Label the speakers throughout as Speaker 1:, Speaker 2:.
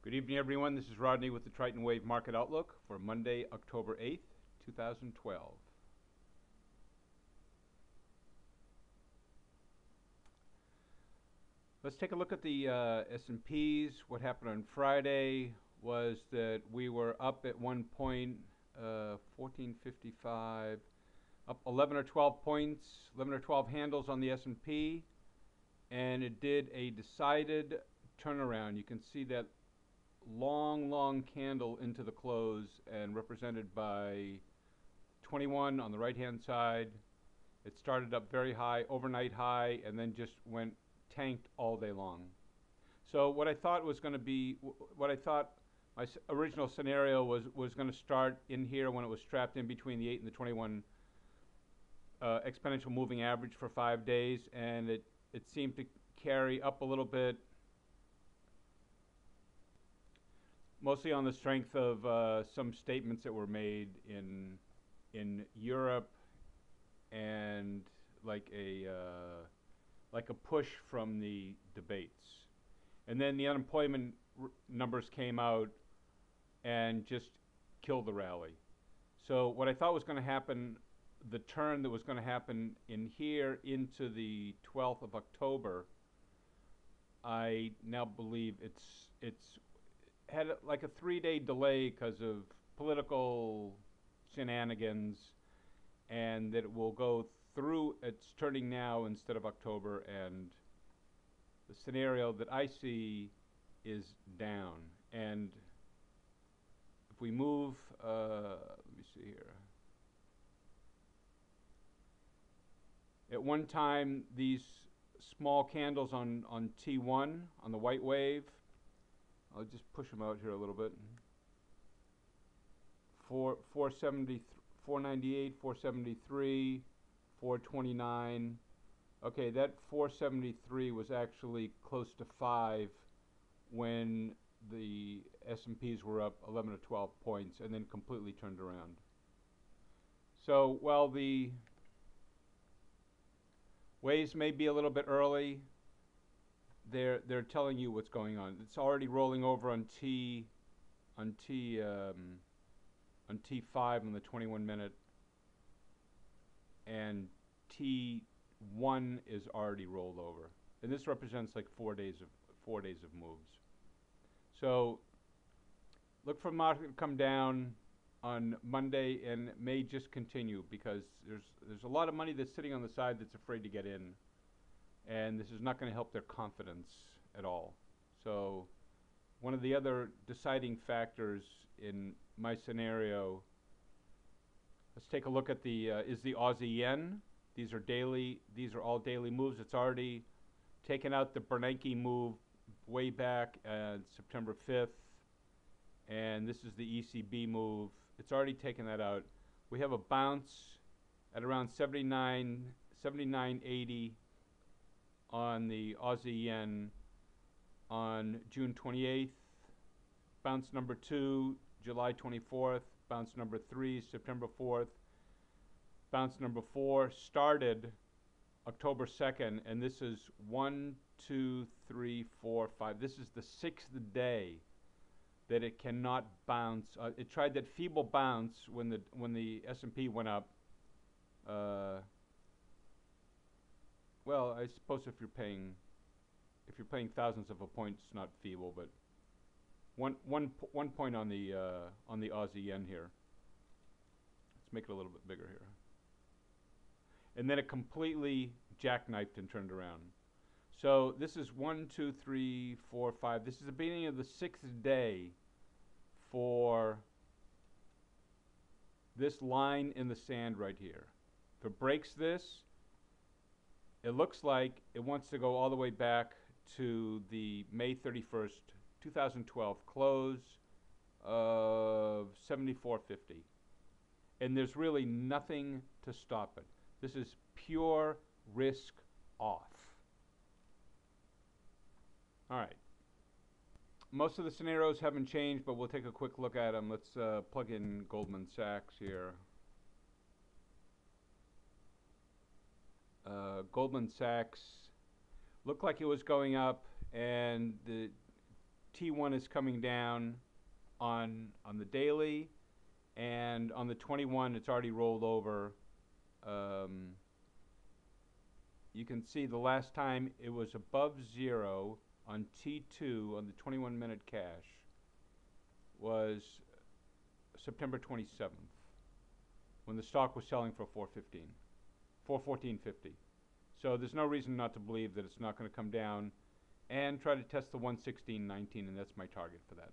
Speaker 1: Good evening, everyone. This is Rodney with the Triton Wave Market Outlook for Monday, October 8th, 2012. Let's take a look at the S&Ps. What happened on Friday was that we were up at one point, 1455, up 11 or 12 points, 11 or 12 handles on the S&P, and it did a decided turnaround. You can see that long candle into the close and represented by 21 on the right hand side. It started up very high, overnight high, and then just went tanked all day long. So what I thought was going to be, what I thought my original scenario was going to start in here when it was trapped in between the 8 and the 21 exponential moving average for 5 days, and it seemed to carry up a little bit, mostly on the strength of some statements that were made in Europe, and like a push from the debates. And then the unemployment numbers came out and just killed the rally. So what I thought was going to happen, the turn that was going to happen in here into the 12th of October, I now believe it's had like a 3-day delay because of political shenanigans, and that it will go through. It's turning now instead of October, and the scenario that I see is down. And if we move, let me see here. At one time, these small candles on T1, on the white wave, I'll just push them out here a little bit. 470, 498, 473, 429. Okay, that 473 was actually close to 5 when the S&Ps were up 11 or 12 points and then completely turned around. So while the waves may be a little bit early, they're telling you what's going on. It's already rolling over on T5 on the 21-minute, and T1 is already rolled over. And this represents like 4 days of moves. So look for market to come down on Monday, and it may just continue because there's a lot of money that's sitting on the side that's afraid to get in, and this is not going to help their confidence at all. So one of the other deciding factors in my scenario, let's take a look at the is the Aussie yen. These are all daily moves. It's already taken out the Bernanke move way back September 5th, and this is the ECB move. It's already taken that out. We have a bounce at around 79.80 on the Aussie yen on June 28th. Bounce number 2, July 24th. Bounce number 3, September 4th. Bounce number 4 started October 2nd, and this is 1, 2, 3, 4, 5. This is the 6th day that it cannot bounce. It tried that feeble bounce when the S&P went up. Well, I suppose if you're paying thousands of a point, it's not feeble, but one point on the Aussie yen here. Let's make it a little bit bigger here. And then it completely jackknifed and turned around. So this is 1, 2, 3, 4, 5. This is the beginning of the 6th day for this line in the sand right here. If it breaks this, it looks like it wants to go all the way back to the May 31st, 2012 close of 74.50. And there's really nothing to stop it. This is pure risk off. All right. Most of the scenarios haven't changed, but we'll take a quick look at them. Let's plug in Goldman Sachs here. Goldman Sachs looked like it was going up, and T1 is coming down on the daily, and on the 21 it's already rolled over. Um, you can see the last time it was above zero on T2 on the 21-minute cash was September 27th, when the stock was selling for 414.50. So there's no reason not to believe that it's not going to come down and try to test the 116.19, and that's my target for that.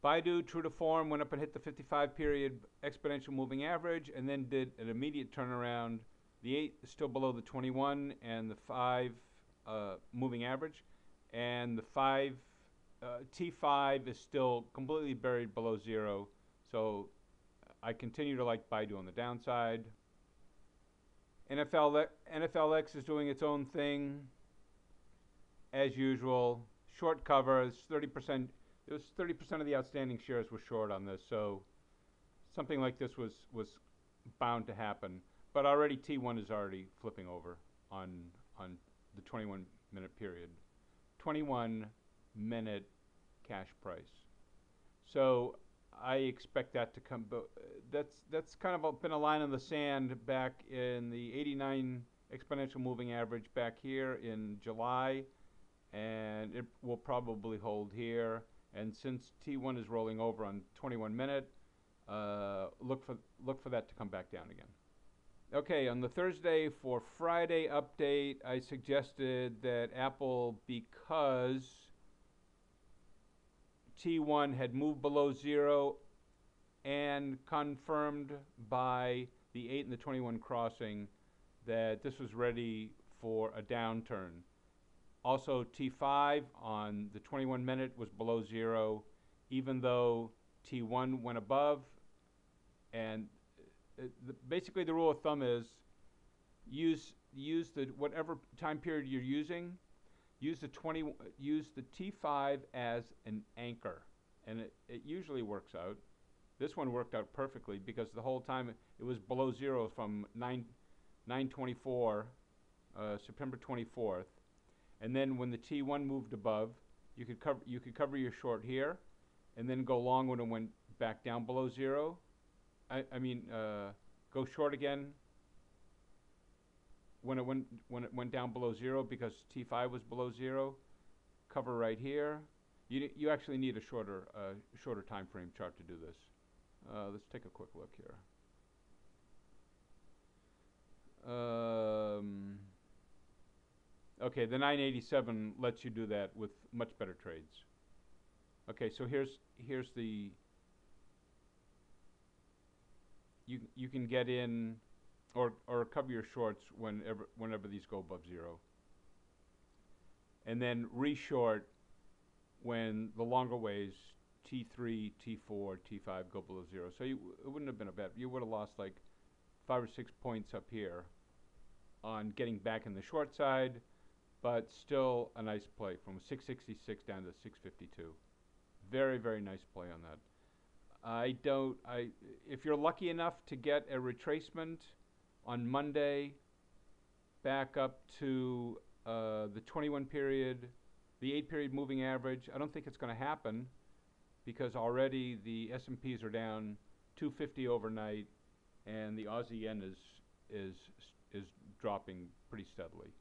Speaker 1: Baidu, true to form, went up and hit the 55-period exponential moving average and then did an immediate turnaround. The 8 is still below the 21 and the 5 moving average, and the T5 is still completely buried below zero. So I continue to like Baidu on the downside. NFLX is doing its own thing as usual. Short cover is 30%. It was 30% of the outstanding shares were short on this, so something like this was bound to happen. But already T1 is already flipping over on the 21-minute period. 21-minute cash price. So I expect that to come. That's kind of been a line in the sand back in the 89 exponential moving average back here in July, and it will probably hold here. And since T1 is rolling over on 21-minute, look for that to come back down again. Okay, on the Thursday for Friday update, I suggested that Apple, because T1 had moved below zero and confirmed by the 8 and the 21 crossing that this was ready for a downturn. Also, T5 on the 21-minute was below zero, even though T1 went above. And basically the rule of thumb is use the whatever time period you're using, use the T5 as an anchor, and it usually works out. This one worked out perfectly because the whole time it was below zero from 9/24, September 24th. And then when the T1 moved above, you could cover your short here, and then go long when it went back down below zero. Go short again when it went down below zero because T5 was below zero. Cover right here. You actually need a shorter time frame chart to do this. Let's take a quick look here. Okay, the 987 lets you do that with much better trades. Okay, so here's the you can get in or cover your shorts whenever these go above zero, and then reshort when the longer ways T3, T4, T5 go below zero. So it wouldn't have been a bad. You would have lost like 5 or 6 points up here on getting back in the short side, but still a nice play from 666 down to 652. Very, very nice play on that. If you're lucky enough to get a retracement on Monday back up to the 21 period, the 8 period moving average, I don't think it's going to happen because already the S&Ps are down 250 overnight, and the Aussie yen is dropping pretty steadily.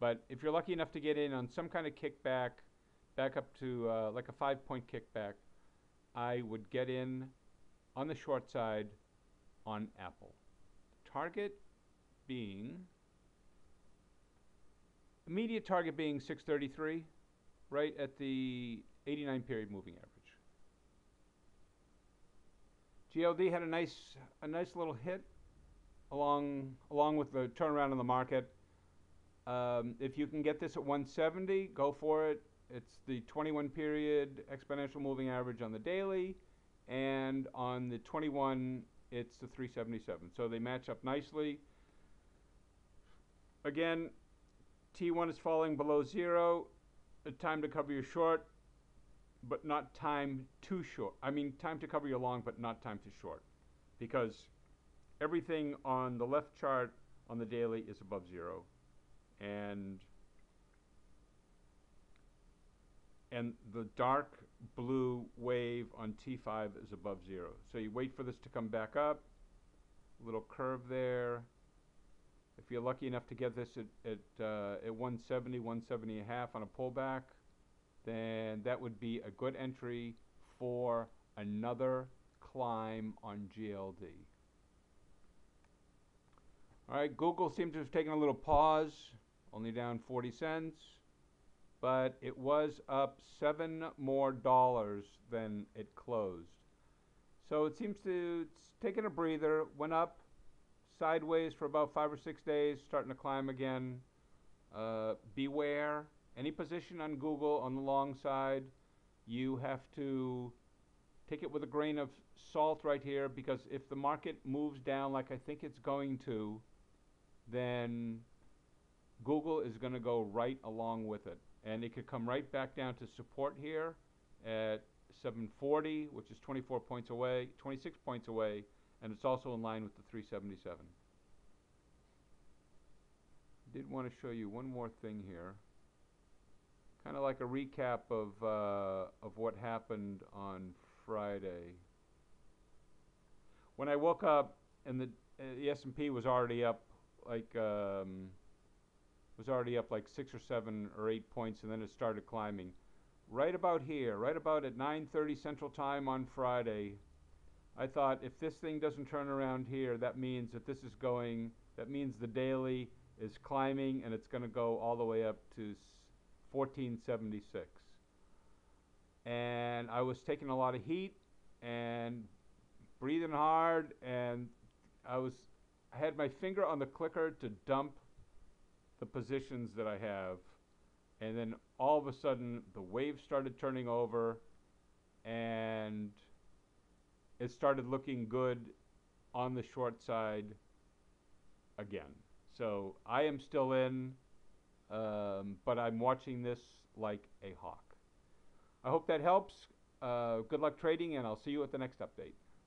Speaker 1: But if you're lucky enough to get in on some kind of kickback, back up to like a 5-point kickback, I would get in on the short side on Apple. Target being, immediate target being 633, right at the 89 period moving average. GLD had a nice little hit along with the turnaround in the market. If you can get this at 170, go for it. It's the 21 period exponential moving average on the daily, and on the 21 it's the 377. So they match up nicely. Again, T1 is falling below zero. Time to cover your short, but not time too short. I mean, time to cover your long, but not time to short, because everything on the left chart on the daily is above zero, and and the dark blue wave on T5 is above 0. So you wait for this to come back up, little curve there. If you're lucky enough to get this at 170, 170 and a half on a pullback, then that would be a good entry for another climb on GLD. All right, Google seemed to have taken a little pause, only down 40 cents, but it was up $7 more than it closed. So it seems to it's taken a breather, went up sideways for about 5 or 6 days, starting to climb again. Beware, any position on Google on the long side, you have to take it with a grain of salt right here, because if the market moves down like I think it's going to, then Google is going to go right along with it. And it could come right back down to support here at 740, which is 24 points away, 26 points away, and it's also in line with the 377. I did want to show you one more thing here, kind of like a recap of what happened on Friday. When I woke up and the S&P was already up like 6 or 7 or 8 points, and then it started climbing. Right about here, right about at 9:30 Central Time on Friday, I thought if this thing doesn't turn around here, that means that that means the daily is climbing, and it's going to go all the way up to 1476. And I was taking a lot of heat and breathing hard, and I had my finger on the clicker to dump the positions that I have, and then all of a sudden the wave started turning over and it started looking good on the short side again. So I am still in, but I'm watching this like a hawk. I hope that helps. Good luck trading, and I'll see you at the next update.